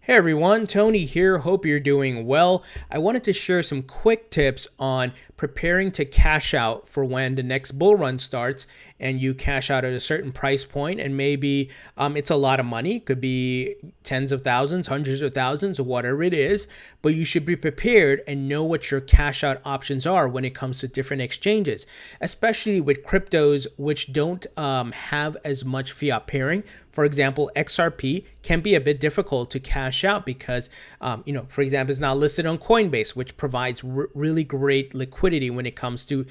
Hey everyone, Tony here. Hope you're doing well. I wanted to share some quick tips on preparing to cash out for when the next bull run starts and you cash out at a certain price point, and maybe it's a lot of money. It could be tens of thousands, hundreds of thousands, or whatever it is, but you should be prepared and know what your cash out options are when it comes to different exchanges, especially with cryptos which don't have as much fiat pairing. For example, XRP can be a bit difficult to cash out because, for example, it's not listed on Coinbase, which provides really great liquidity when it comes to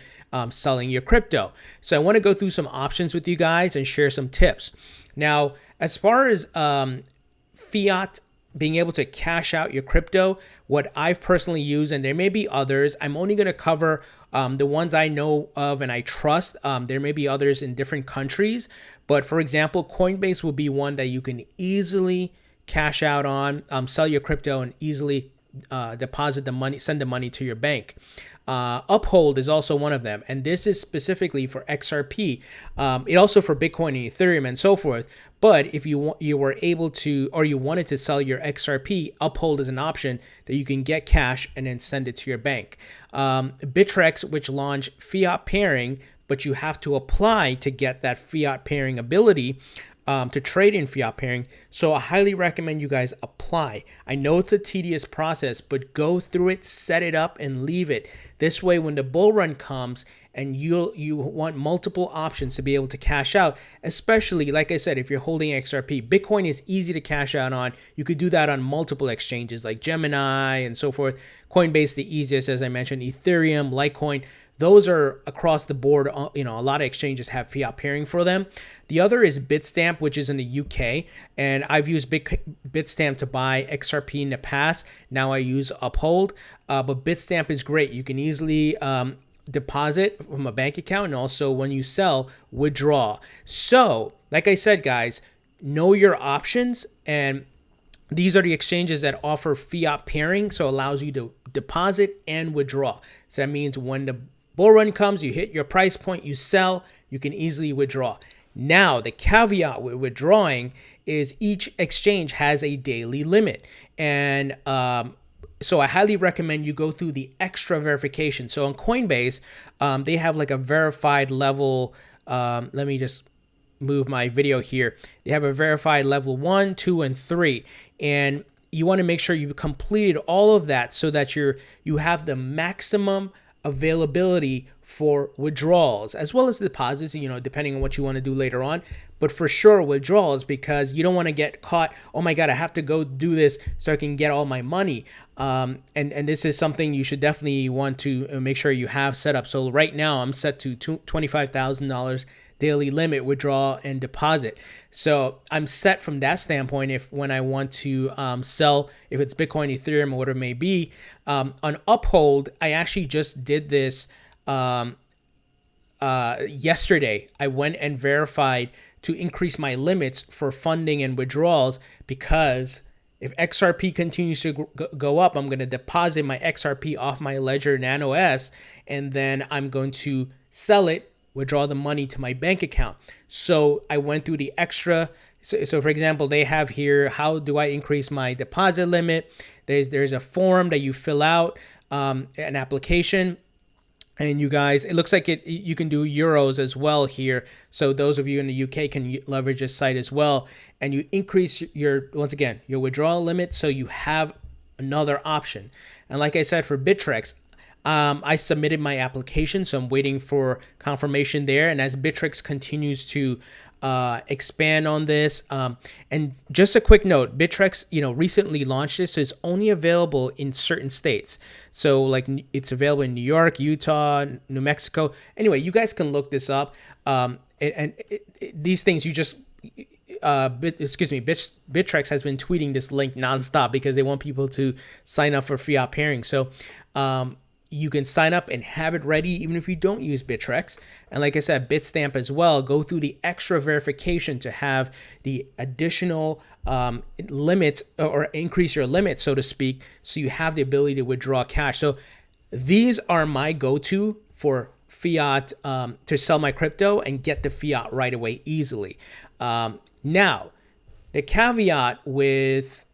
selling your crypto. So I want to go through some options with you guys and share some tips. Now, as far as fiat being able to cash out your crypto, what I've personally used, and there may be others, I'm only going to cover the ones I know of and I trust. There may be others in different countries, but for example, Coinbase will be one that you can easily cash out on, sell your crypto and easily deposit the money, send the money to your bank. Uphold is also one of them, and this is specifically for XRP. It also for Bitcoin and Ethereum and so forth. But if you were able to, or you wanted to sell your XRP, Uphold is an option that you can get cash and then send it to your bank. Bittrex, which launched fiat pairing, but you have to apply to get that fiat pairing ability to trade in fiat pairing. So I highly recommend you guys apply. I know it's a tedious process, but go through it, set it up, and leave it. This way, when the bull run comes and you want multiple options to be able to cash out, especially, like I said, if you're holding XRP, Bitcoin is easy to cash out on. You could do that on multiple exchanges like Gemini and so forth. Coinbase, the easiest, as I mentioned, Ethereum, Litecoin. Those are across the board. A lot of exchanges have fiat pairing for them. The other is Bitstamp, which is in the UK. And I've used Bitstamp to buy XRP in the past. Now I use Uphold. But Bitstamp is great. You can easily deposit from a bank account, and also when you sell, withdraw. So, like I said, guys, know your options. And these are the exchanges that offer fiat pairing, so it allows you to deposit and withdraw. So that means when the bull run comes, you hit your price point, you sell, you can easily withdraw. Now, the caveat with withdrawing is each exchange has a daily limit. And so I highly recommend you go through the extra verification. So on Coinbase, they have like a verified level. Let me just move my video here. They have a verified level 1, 2, and 3. And you want to make sure you completed all of that so that you have the maximum availability for withdrawals as well as deposits, depending on what you want to do later on. But for sure, withdrawals, because you don't want to get caught, oh my God, I have to go do this so I can get all my money. And this is something you should definitely want to make sure you have set up. So right now I'm set to $25,000 daily limit, withdraw and deposit. So I'm set from that standpoint. If when I want to sell, if it's Bitcoin, Ethereum, or whatever it may be, on Uphold, I actually just did this yesterday. I went and verified to increase my limits for funding and withdrawals, because if XRP continues to go up, I'm going to deposit my XRP off my Ledger Nano S, and then I'm going to sell it, withdraw the money to my bank account. So I went through the extra. So for example, they have here, how do I increase my deposit limit? There's a form that you fill out, an application. And you guys, it looks like you can do euros as well here. So those of you in the UK can leverage this site as well. And you increase once again, your withdrawal limit, so you have another option. And like I said, for Bittrex, I submitted my application, so I'm waiting for confirmation there. And as Bittrex continues to expand on this, and just a quick note, Bittrex, recently launched this, so it's only available in certain states. So like it's available in New York, Utah, New Mexico. Anyway, you guys can look this up. These things you just Bittrex has been tweeting this link nonstop because they want people to sign up for fiat pairing. So you can sign up and have it ready even if you don't use Bittrex. And like I said, Bitstamp as well. Go through the extra verification to have the additional limits, or increase your limit, so to speak, so you have the ability to withdraw cash. So these are my go-to for fiat, to sell my crypto and get the fiat right away easily. Now, the caveat with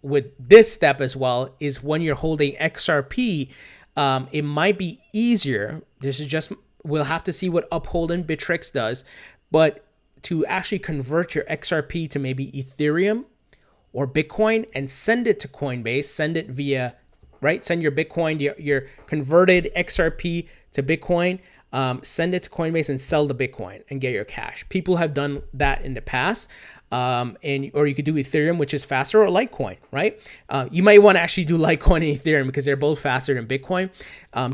with this step as well is when you're holding XRP, it might be easier. This is just, we'll have to see what Uphold and Bittrex does, but to actually convert your XRP to maybe Ethereum or Bitcoin and send it to Coinbase, send it via, right? Send your Bitcoin, your converted XRP to Bitcoin, send it to Coinbase and sell the Bitcoin and get your cash. People have done that in the past. Or you could do Ethereum, which is faster, or Litecoin, right? You might want to actually do Litecoin and Ethereum because they're both faster than Bitcoin.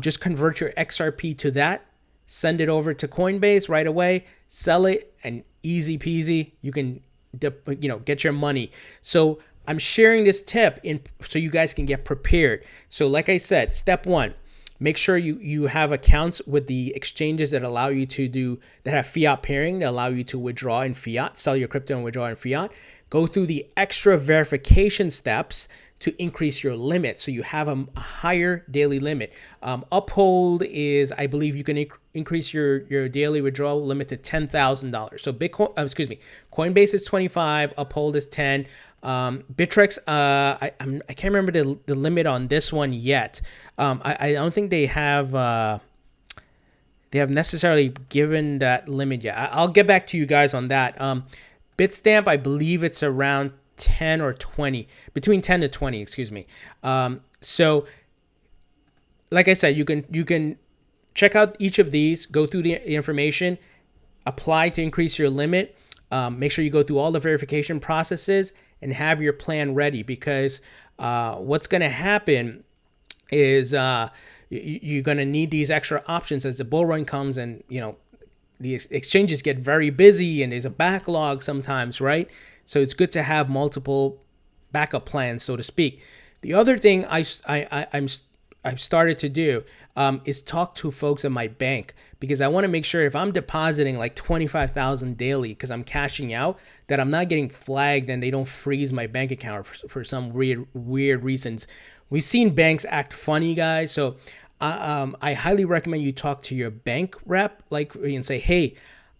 Just convert your XRP to that, send it over to Coinbase right away, sell it, and easy peasy, you can, get your money. So I'm sharing this tip so you guys can get prepared. So like I said, step one, make sure you have accounts with the exchanges that allow you that have fiat pairing, that allow you to withdraw in fiat, sell your crypto and withdraw in fiat. Go through the extra verification steps to increase your limit, so you have a higher daily limit. Uphold is, I believe you can increase your daily withdrawal limit to $10,000. So Coinbase is 25, Uphold is 10. Bittrex, I can't remember the limit on this one yet. I don't think they have necessarily given that limit yet. I'll get back to you guys on that. Bitstamp, I believe it's around 10 or 20, between 10 to 20, excuse me. So like I said, you can check out each of these, go through the information, apply to increase your limit. Make sure you go through all the verification processes and have your plan ready, because what's going to happen is you're going to need these extra options as the bull run comes, and the exchanges get very busy and there's a backlog sometimes, right? So it's good to have multiple backup plans, so to speak. The other thing I've started to do is talk to folks at my bank, because I want to make sure if I'm depositing like $25,000 daily because I'm cashing out, that I'm not getting flagged and they don't freeze my bank account for some weird reasons. We've seen banks act funny, guys. So I highly recommend you talk to your bank rep, and say, hey,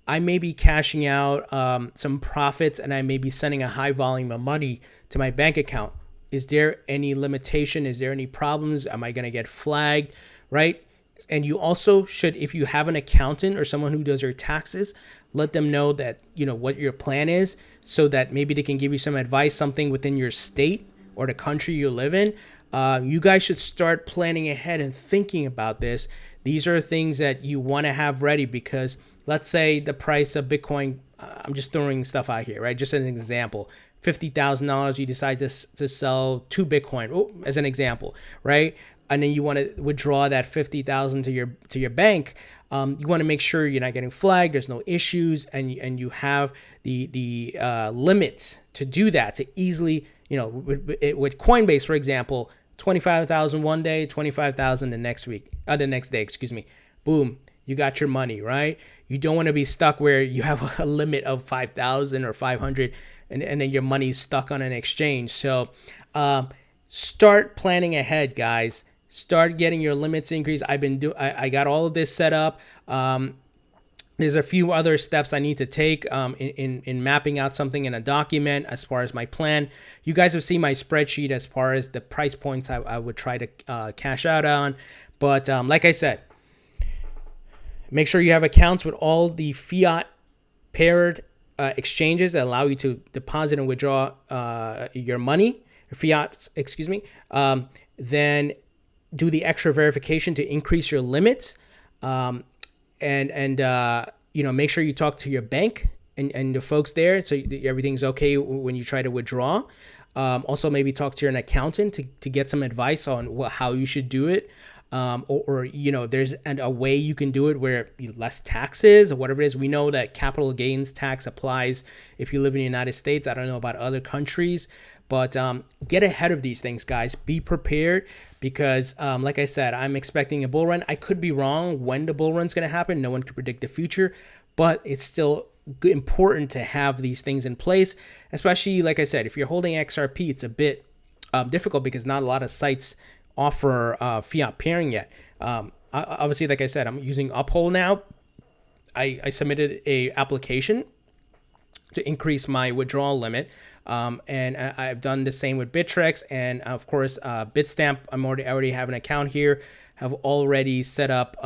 I may be cashing out some profits and I may be sending a high volume of money to my bank account. Is there any limitation? Is there any problems? Am I going to get flagged? Right? And you also should, if you have an accountant or someone who does your taxes, let them know that, what your plan is, so that maybe they can give you some advice, something within your state or the country you live in. You guys should start planning ahead and thinking about this. These are things that you want to have ready, because let's say the price of Bitcoin, I'm just throwing stuff out here, right? Just as an example, $50,000, you decide to sell 2 Bitcoin, as an example, right? And then you want to withdraw that $50,000 to your bank. You want to make sure you're not getting flagged, there's no issues, and you have the limits to do that, to easily, with Coinbase, for example, 25,000 one day, 25,000 the next day, excuse me. Boom. You got your money, right? You don't want to be stuck where you have a limit of 5,000 or 500 and then your money's stuck on an exchange. So start planning ahead, guys. Start getting your limits increased. I got all of this set up. There's a few other steps I need to take in mapping out something in a document as far as my plan. You guys have seen my spreadsheet as far as the price points I would try to cash out on. But like I said, make sure you have accounts with all the fiat paired exchanges that allow you to deposit and withdraw your money, fiat, excuse me. Then do the extra verification to increase your limits. And make sure you talk to your bank and the folks there, so everything's okay when you try to withdraw. Also, maybe talk to an accountant to get some advice on how you should do it. Or there's a way you can do it where less taxes or whatever it is. We know that capital gains tax applies if you live in the United States. I don't know about other countries, but get ahead of these things, guys. Be prepared, because like I said, I'm expecting a bull run. I could be wrong when the bull run's going to happen. No one can predict the future, but it's still important to have these things in place, especially, like I said, if you're holding XRP, it's a bit difficult because not a lot of sites offer fiat pairing yet. Obviously, like I said, I'm using Uphold now. I submitted a application to increase my withdrawal limit. And I've done the same with Bittrex, and of course Bitstamp. I already have an account here. Have already set up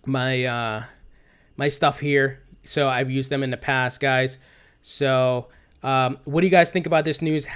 my my stuff here, so I've used them in the past, guys. So what do you guys think about this news?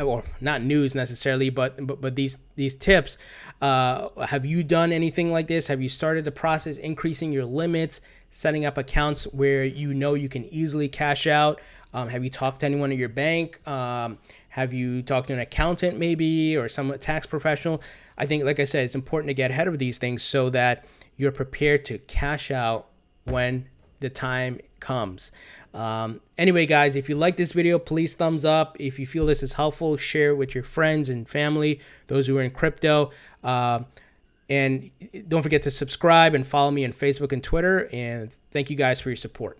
Or not news necessarily, but these tips. Have you done anything like this? Have you started the process increasing your limits, setting up accounts where you know you can easily cash out? Have you talked to anyone at your bank? Have you talked to an accountant maybe, or some tax professional? I think, like I said, it's important to get ahead of these things so that you're prepared to cash out when the time comes. Anyway, guys, if you like this video, please thumbs up. If you feel this is helpful, share it with your friends and family, those who are in crypto. And don't forget to subscribe and follow me on Facebook and Twitter. And thank you guys for your support.